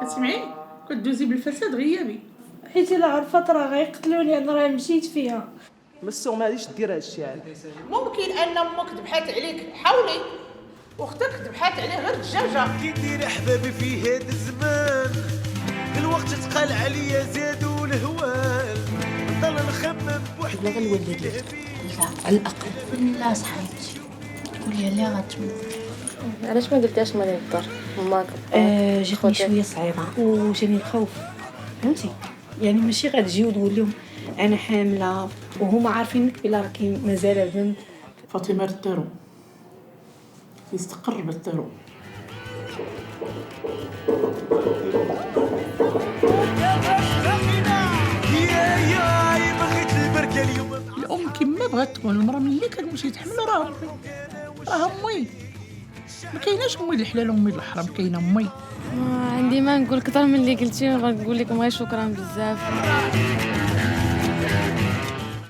كتسمعي كدوزي بالفساد غيابي، حيت الا عرفت راه غيقتلوني، انا راه مشيت فيها. مسو ما غاديش دير هادشي عاد. ممكن ان امك ذبحات عليك حاولي، واختك ذبحات عليه غير الدجاجه. كي دير احبابي في هاد الزمان الوقت تقال عليا زادوا الهوال، نضل نخمم بوحدي. بلا الولد لا على الاقل الناس حياتي تقول لي لا غتموت. علاش ما قلتيهاش مالي الدار ماك؟ جاتني شويه صعيبه وجاني الخوف، فهمتي؟ يعني ماشي غتجي وتقول لهم انا حامله وهما عارفينك بلا راكي مازال بنت. فاطمه الدارو يستقر بالدارو. يا بغيت البركه اليوم. الام كما بغات تكون المراه ملي كتمشي تحمل راه امي، ما كايناش امي الحلال وامي الحرام، كاينه امي. عندي ما نقول اكثر من اللي قلتي، ونقول لكم غير شكرا بزاف.